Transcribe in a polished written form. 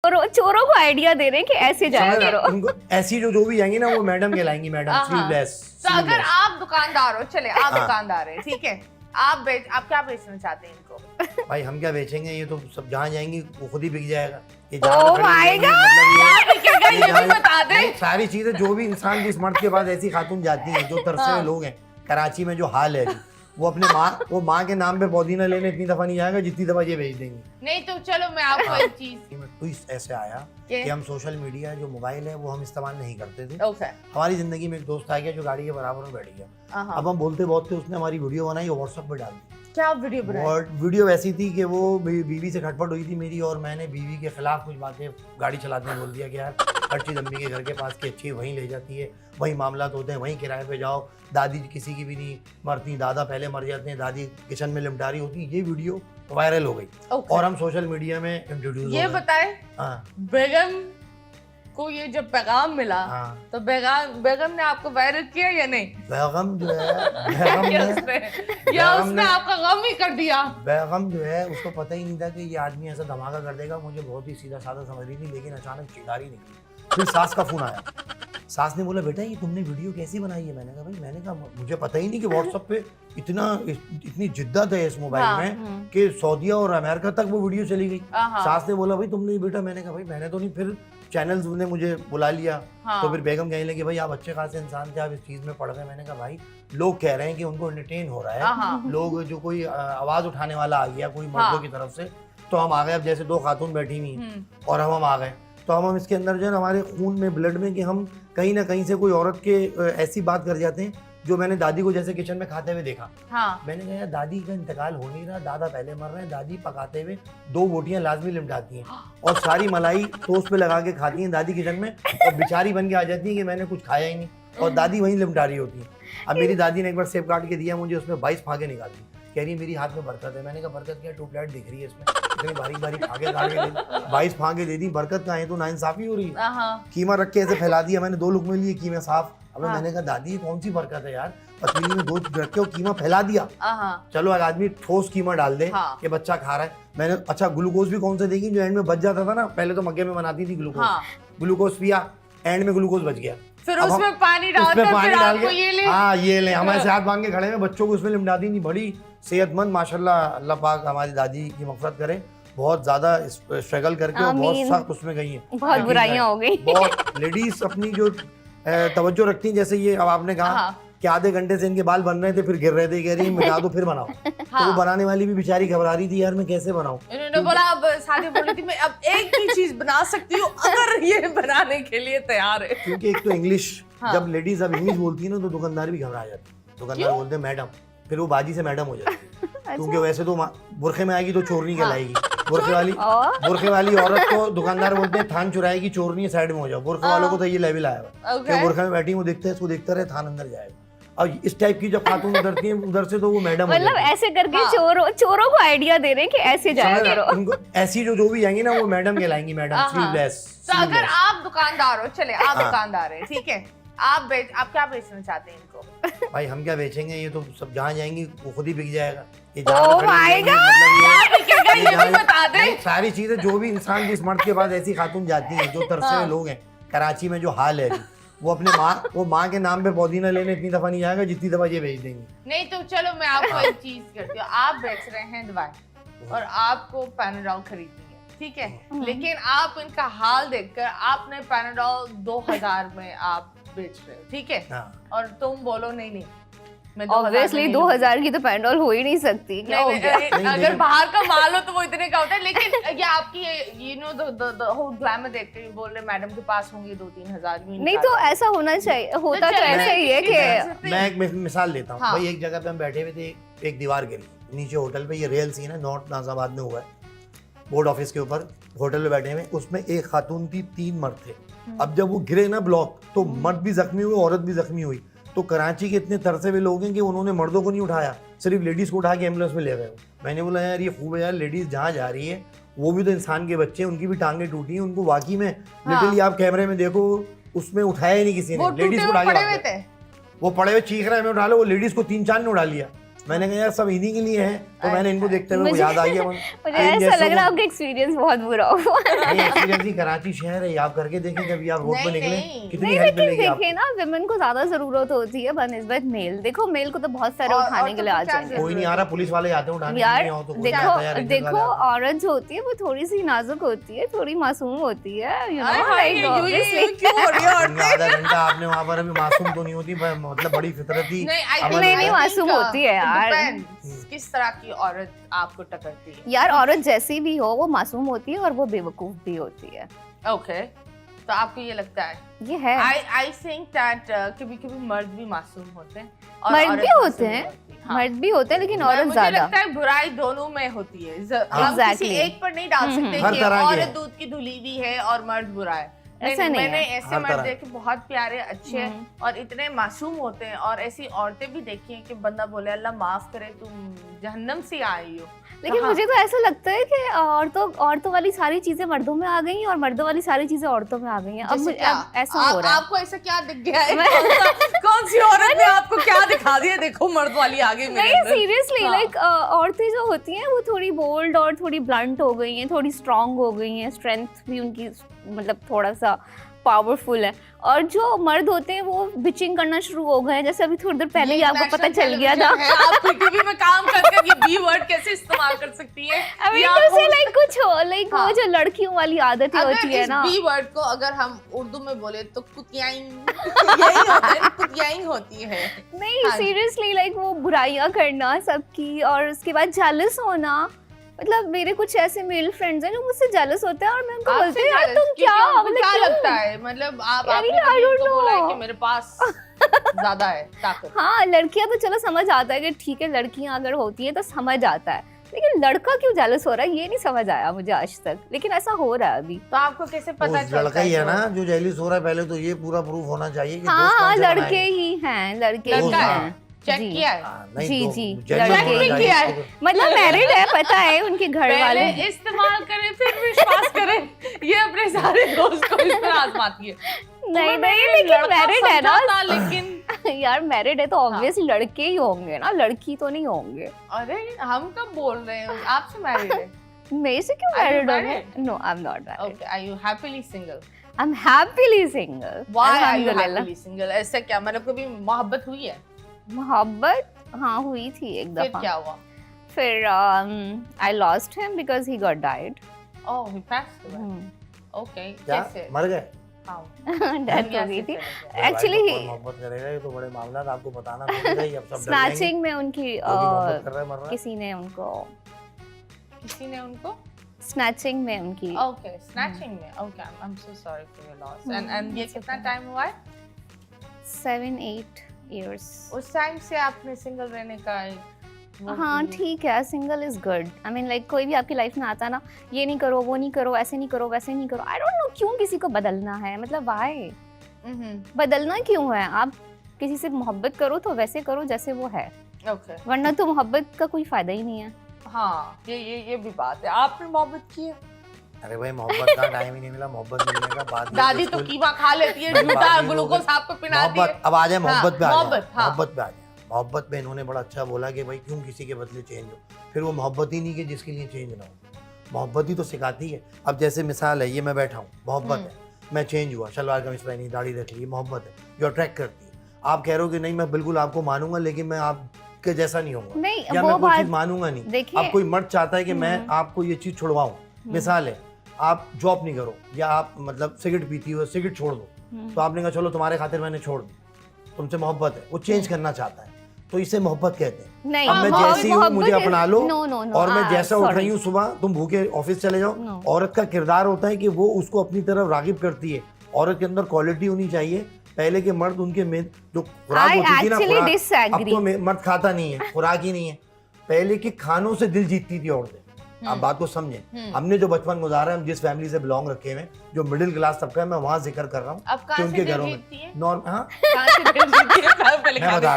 और वो चोरों को आइडिया दे रहे हैं कि ऐसे जाया करो। उनको ऐसी जो भी जाएंगी ना वो मैडम कहलाएंगी, मैडम स्लीवलेस। तो अगर आप दुकानदार हो, चले आप दुकानदार हैं, ठीक है, आप क्या बेचना चाहते हैं इनको? भाई हम क्या बेचेंगे, ये तो सब जहाँ जाएंगी वो खुद ही बिक जाएगा। ये Oh my God! बता दे सारी चीजें जो भी इंसान जिस मर्द के पास ऐसी खातून जाती हैं, जो तरसे हुए लोग हैं कराची में, जो हाल है वो अपने माँ के नाम पे पौधीना लेने इतनी दफा नहीं जाएगा जितनी दफा ये भेज देंगे। नहीं तो चलो मैं आपको एक चीज ट्विस्ट ऐसे आया कि हम सोशल मीडिया जो मोबाइल है वो हम इस्तेमाल नहीं करते थे। हमारी जिंदगी में एक दोस्त आ गया जो गाड़ी के बराबर में बैठ गया। अब हम बोलते बहुत थे, उसने हमारी वीडियो बनाई और व्हाट्सएप पे डाल दी। क्या वीडियो बनाई? और वीडियो ऐसी थी कि वो बीवी से खटपट हुई थी मेरी, और मैंने बीवी के खिलाफ कुछ बातें गाड़ी चलाते हैं बोल दिया कि यार हर चीज़ अम्मी के घर के पास की अच्छी वहीं ले जाती है, वहीं मामलात होते हैं, वहीं किराए पे जाओ, दादी किसी की भी नहीं मरती, दादा पहले मर जाते हैं, दादी किचन में लिमटा रही होती। ये वीडियो वायरल हो गई और हम सोशल मीडिया में इंट्रोड्यूस। ये बताए बेगम को ये जब पैगाम मिला तो बेगम ने आपको वायरल किया या नहीं? बेगम जो है या उसने आपका गम ही कर दिया? बेगम जो है उसको पता ही नहीं था कि ये आदमी ऐसा धमाका कर देगा। मुझे बहुत ही सीधा साधा समझ रही थी, लेकिन अचानक चिंगारी निकली। फिर सास का फोन आया, सास ने बोला बेटा ये तुमने वीडियो कैसी बनाई है? मैंने कहा भाई मुझे पता ही नहीं कि व्हाट्सएप पे इतनी जिद्दत है इस मोबाइल में कि सऊदीया और अमेरिका तक वो वीडियो चली गई। सास ने बोला भाई तुमने बेटा, मैंने कहा भाई मैंने तो नहीं। फिर चैनल्स ने मुझे बुला लिया। तो फिर बेगम कहने लगी भाई आप अच्छे खासे इंसान थे, आप इस चीज में पढ़ गए। मैंने कहा भाई लोग कह रहे हैं कि उनको एंटरटेन हो रहा है, लोग जो कोई आवाज उठाने वाला आ गया कोई मर्दों की तरफ से, तो हम आ गए। अब जैसे दो खातून बैठी हुई और हम आ गए, तो हम इसके अंदर जो है हमारे खून में, ब्लड में, कि हम कहीं ना कहीं से कोई औरत के ऐसी बात कर जाते हैं जो मैंने दादी को जैसे किचन में खाते हुए देखा। मैंने कहा दादी का इंतकाल हो नहीं रहा, दादा पहले मर रहे हैं, दादी पकाते हुए 2 बोटियां लाजमी लिमटाती हैं और सारी मलाई टोस्ट पे लगा के खाती हैं दादी किचन में, और बेचारी बन के आ जाती है कि मैंने कुछ खाया ही नहीं, और दादी वहीं लिमटा रही होती है। अब मेरी दादी ने एक बार सेब काट के दिया मुझे, उसमें 22 फागे निकाल दी, कह रही है मेरी हाथ में बरकत है। मैंने कहा बरकत क्या, ट्यूबलाइट दिख रही है इसमें, इतनी बारीक बारीक फागे काट के 22 फागे दे दी, बरकत कहाँ है? तो नाइंसाफी हो रही है। कीमा रख के ऐसे फैला दिया मैंने, 2 लुकमे लिए कीमा साफ। अब मैंने कहा दादी ये कौन सी बरकत है यार, पतीली में 2 रख के कीमा फैला दिया। चलो एक आदमी ठोस कीमा डाल दे कि बच्चा खा रहा है। मैंने अच्छा ग्लूकोज भी कौन सा देगी जो एंड में बच जाता था ना, पहले तो मग्गे में बनाती थी ग्लूकोज पिया, एंड में ग्लूकोज बच गया, फिर उसमें पानी डाल के ये ले हमारे से हाथ मांग के खड़े हैं, बच्चों को उसमें लिमटाती थी। बड़ी सेहतमंद माशाल्लाह, अल्लाह पाक हमारी दादी की मग़फ़िरत करे, बहुत ज्यादा स्ट्रगल करके और बहुत सख्त उसमें गई हैं, बहुत बुराइयां हो गई। बहुत लेडीज अपनी जो तवज्जो रखती हैं, जैसे ये अब आपने कहा कि आधे घंटे से इनके बाल बन रहे थे, फिर गिर रहे थे, कह रही मिटा दो फिर बनाओ। तो वो बनाने वाली भी बेचारी घबरा रही थी यार मैं कैसे बनाऊं। इन्होंने बोला अब सारी बोली थी मैं अब एक ही चीज बना सकती हूँ अगर ये बनाने के लिए तैयार है। क्योंकि एक तो इंग्लिश, जब लेडीज अब इंग्लिश बोलती है ना तो दुकानदार भी घबरा जाते हैं। दुकानदार बोलते हैं मैडम, फिर वो बाजी से मैडम हो जाती है। क्योंकि वैसे तो बुरखे में आएगी तो चोरनी कहलाएगी, बुरखे वाली औरत को दुकानदार बोलते हैं थान चुराएगी, चोरनी साइड में हो जाओ। बुरखे वालों को तो ये लेवल आया हुआ, बुरखे में बैठी वो देखते हैं, इसको देखता रहे थान अंदर जाएगा। और इस टाइप की जब खातून उधरती है उधर से तो वो मैडम, मतलब ऐसे करके चोरों को आइडिया दे रहे हैं कि ऐसे जाया करो। उनको ऐसी जो भी जाएंगी ना वो मैडम कहलाएंगी, मैडम स्लीवलेस। तो अगर आप दुकानदार हो, चले आप दुकानदार हैं, ठीक है, आप क्या बेचना चाहते हैं इनको? भाई हम क्या बेचेंगे, ये तो सब जहाँ जाएंगी वो खुद ही बिक जाएगा। सारी चीजें जो भी इंसान जिस मर्द के पास ऐसी खातून जाती हैं, जो तरसे हुए लोग हैं कराची में, जो हाल है वो अपने माँ के नाम पे पौधीना लेने इतनी दफा नहीं जाएगा जितनी दफा ये भेज देंगे। नहीं तो चलो मैं आपको एक चीज करती हूँ, आप बेच रहे हैं दवाई और आपको पैनाडोल खरीदनी है, ठीक है, लेकिन आप इनका हाल देखकर आपने पैनाडोल 2000 में आप बेच रहे हो, ठीक है, और तुम बोलो नहीं ऑब्वियसली 2000 की तो पैनाडोल हो ही नहीं सकती। अगर बाहर का माल हो तो वो इतने का होता है, लेकिन ये आपकी द होल ग्लैमर देख के बोल रहे मैडम के पास होंगे 2-3 हजार नहीं तो ऐसा होना चाहिए, होता तो ऐसा ही है कि मैं एक मिसाल देता हूँ। भाई एक जगह पे हम बैठे हुए थे, एक दीवार गिरी नीचे होटल पे, ये रियल सीन है, नॉर्थ नाजाबाद में हुआ है, बोर्ड ऑफिस के ऊपर होटल में बैठे हुए, उसमें एक खातून थी, 3 मर्द थे। अब जब वो गिरे ना ब्लॉक, तो मर्द भी जख्मी हुए, औरत भी जख्मी हुई। तो कराची के इतने तरसे हुए लोग हैं कि उन्होंने मर्दों को नहीं उठाया, सिर्फ लेडीज को उठा के एम्बुलेंस में ले गए। मैंने बोला यार ये खूब है यार, लेडीज जहाँ जा रही है वो भी तो इंसान के बच्चे हैं, उनकी भी टांगे टूटी हैं, उनको वाकई में लिटरली आप कैमरे में देखो उसमें उठाया ही नहीं किसी ने, लेडीज को उठा के वो पड़े हुए चीख रहे हैं, मैं उठा लो, वो लेडीज को 3-4 ने उठा लिया। मैंने कहा यार सब इन्हीं के लिए है तो मैंने इनको देखते हुए वो मुझे- याद आ गया मुझे ऐसा लग रहा है आपका एक्सपीरियंस बहुत बुरा हुआ। नहीं, एक्सपीरियंस ही कराची शहर है, आप करके देखें कभी आप रोड पे नहीं, निकले नहीं। कितनी नहीं, हेल्प लेकिन मिलेगी आपको। देखिए ना, विमेन को ज्यादा जरूरत होती है बनस्बत मेल। देखो मेल को तो बहुत सारे और उठाने के लिए आ तो क्या जाएंगे कोई नहीं आ रहा, पुलिस वाले आते हैं उठाने यार। के लिए, हो तो कोई देखो आता है यार, रेंजर देखो, वाले आते हैं। औरत जो होती है वो थोड़ी सी नाजुक होती है, थोड़ी मासूम होती है, you hi, no, hi, like ये ऑब्वियसली। क्यों हो रही है तुमने आधा घंटा आपने वहाँ पर अभी मासूम तो नहीं होती, मतलब बड़ी फितरती अमल नहीं, होता है। मासूम होती है यार। किस तरह की औरत आपको टकरती है? यार औरत जैसी भी हो वो मासूम होती है और वो बेवकूफ भी होती है, ओके, तो आपको ये लगता है? ये है। आई थिंक दैट कभी-कभी मर्द भी मासूम होते हैं और मर्द औरत भी मासूम होते हैं, होती है। हाँ। मर्द भी होते हैं, लेकिन औरत मुझे ज्यादा। लगता है बुराई दोनों में होती है। हम किसी Exactly. एक पर नहीं डाल सकते हर कि तरह की औरत है। दूध की धुली हुई है और मर्द बुरा है। ऐसा नहीं मैंने है। ऐसे हर मर्द तरह। देखे बहुत प्यारे अच्छे और इतने मासूम होते हैं, और ऐसी औरतें भी देखी हैं कि बंदा बोले अल्लाह माफ करे तुम जहन्नम से आई हो। लेकिन हाँ। मुझे तो ऐसा लगता है कि औरतों वाली सारी चीजें मर्दों में आ गई हैं और मर्दों वाली सारी चीजें औरतों में आ गई हैं। अब जैसे क्या? अब ऐसा हो रहा है। आपको ऐसा क्या दिख गया है? कौन सी औरत ने आपको क्या दिखा दिया? देखो मर्द वाली आ गई मेरे नहीं, अंदर। सीरियसली, हाँ। लाइक औरतें जो होती हैं वो थोड़ी बोल्ड और थोड़ी ब्लंट हो गई हैं, थोड़ी स्ट्रांग हो गई हैं, स्ट्रेंथ भी उनकी मतलब थोड़ा सा पावरफुल है। और जो मर्द होते हैं वो बिचिंग करना शुरू हो गए हैं, जैसे अभी थोड़ी देर पहले ही ये आपको पता national चल गया था। television है, आप पीटीवी में काम करके ये बी वर्ड कैसे इस्तेमाल कर सकती हैं? अभी ये तो आपको- से लाइक कुछ हो, लाइक हाँ। वो जो लड़कियों वाली आदतें अगर होती है इस ना। बी वर्ड को अगर हम उर्दू में बोले तो कुतियाइंग यही होता है, कुतियाइंग होती है। नहीं, हाँ जी। सीरियसली, लाइक वो बुराइयां करना सबकी और उसके बाद जेलस होना। मतलब मेरे कुछ ऐसे मेल फ्रेंड्स हैं जो मुझसे जेलस होते हैं और मैं उनको बोलती हूँ यार तुम क्योंकि क्या, उनको मतलब क्या क्यों? लगता है? मतलब आप यार, आपने I कभी don't उनको बोला है know. कि मेरे पास ज्यादा है ताकत? हाँ, लड़कियां तो चलो समझ आता है कि ठीक है, लड़कियां अगर होती हैं तो समझ आता है, लेकिन लड़का क्यों जेलस हो रहा है ये नहीं समझ आया मुझे आज तक, लेकिन ऐसा हो रहा है अभी। तो आपको कैसे पता वो चलता लड़का ही है कि ना जो जेलिस हो रहा है, पहले तो ये पूरा प्रूफ होना चाहिए कि हाँ दोस्त हाँ, कौन से लड़के बनाए। ही हैं, लड़के ही लड़का है? हैं। चेक जी। किया है? हाँ, नहीं जी, तो जी, जेलिस लड़के होना ही चाहिए किया है। इसको। मतलब मैरिड है, पता है उनके घर वाले। पहले इस्तेमाल करें फिर विश्वास करें, ये अपने सारे दोस्त को इस पर आजमाती है। नहीं तुम्हें नहीं, मैंने लेकिन लड़का मैरिड है ना। समझा था, लेकिन यार मैरिड है तो ऑब्वियसली लड़के ही होंगे ना, लड़की तो नहीं होंगे। अरे हम कब बोल रहे हैं आपसे मैरिड है? मेरे से क्यों Are you मैरिड होंगे? married? No, I am not married. Okay, are you happily single? I am happily single. Why are you happily single? ऐसा क्या, मतलब कभी मोहब्बत हुई है? मोहब्बत हाँ हुई थी एक फिर दफा। क्या हुआ? फिर I lost him because he got died. Oh, he passed away. Okay, क्या कैसे? मर गए? हाउ? डेथ हो गई थी। भाई Actually, तो कौन मोहब्बत करेगा, ये तो बड़े मामला था, आपको बताना पड़ेगा ही, अब सब डर जाएंगे। स्नैचिंग में उनकी जो भी मोहब्बत कर रहा है मर रहा है। किसी ने उनको किसी ने उनको? स्नैचिंग में उनकी ओके, स्नैचिंग में। Okay, I am so sorry for your loss. And ये it's कितना okay. टाइम हुआ है? 7-8 years। उस टाइम से आपने सिंगल रहने का वो हाँ की- ठीक है, single is good. I mean like कोई भी आपकी लाइफ में आता ना, ये नहीं करो, वो नहीं करो, ऐसे नहीं करो, वैसे नहीं करो। आई डोंट नो क्यों किसी को बदलना है, मतलब व्हाई बदलना क्यों है? आप किसी से मोहब्बत करो तो वैसे करो जैसे वो है, ओके, वरना तो मोहब्बत का कोई फायदा ही नहीं है। हाँ ये भी बात है। आपने मोहब्बत की है? अरे भाई मोहब्बत का टाइम ही नहीं मिला, मोहब्बत मिलने का बाद दादी तो कीमा खा लेती है, झूठा बाकी ग्लूकोज लोग- आपको पिलाती है। मोहब्बत अब आ जाए, मोहब्बत पे आ जाए, मोहब्बत, हाँ। मोहब्बत पे आ जाए। मोहब्बत में इन्होंने बड़ा अच्छा बोला कि भाई क्यों किसी के बदले चेंज हो, फिर वो मोहब्बत ही नहीं कि जिसके लिए चेंज ना हो। मोहब्बत ही तो सिखाती है। अब जैसे मिसाल है, ये मैं बैठा हूँ, मोहब्बत है, मैं चेंज हुआ, शलवार कमीज पहनी, दाढ़ी रख ली, मोहब्बत है जो अट्रैक्ट करती है। आप कह रहे हो कि नहीं मैं बिल्कुल आपको मानूंगा, लेकिन मैं आपके जैसा नहीं होऊंगा, नहीं, या वो मैं कोई बात चीज मानूंगा नहीं। देखिए- अब कोई मर्द चाहता है कि मैं आपको ये चीज छुड़वाऊं, मिसाल है आप जॉब नहीं करो, या आप मतलब सिगरेट पीती हो, सिगरेट छोड़ दो, तो आपने कहा चलो तुम्हारे खातिर मैंने छोड़ दी, तुमसे मोहब्बत है, वो चेंज करना चाहता है, तो इसे मोहब्बत कहते हैं। नहीं, अब मैं मोहब्बत- जैसी हूँ मुझे मोहब्बत अपना लो, no, no, no, और मैं जैसा उठ sorry. रही हूँ सुबह, तुम भूखे ऑफिस चले जाओ। No. औरत का किरदार होता है कि वो उसको अपनी तरफ रागिब करती है। औरत के अंदर क्वालिटी होनी चाहिए। पहले के मर्द उनके में जो खुराक I होती थी ना, actually खुराक, अब disagree. तो मर्द खाता नहीं है, खुराक ही नहीं है। पहले के खानों से दिल जीतती थी औरतें। आप बात को समझें, हमने जो बचपन गुजारा है, हम जिस फैमिली से बिलोंग रखे हुए, जो मिडिल क्लास तबका है, मैं वहाँ जिक्र कर रहा हूँ अब कि कहाँ से उनके दिल घरों में जीतती है? नॉर्म, हाँ कहाँ से दिल जीतती है? मैं पहले मैं बता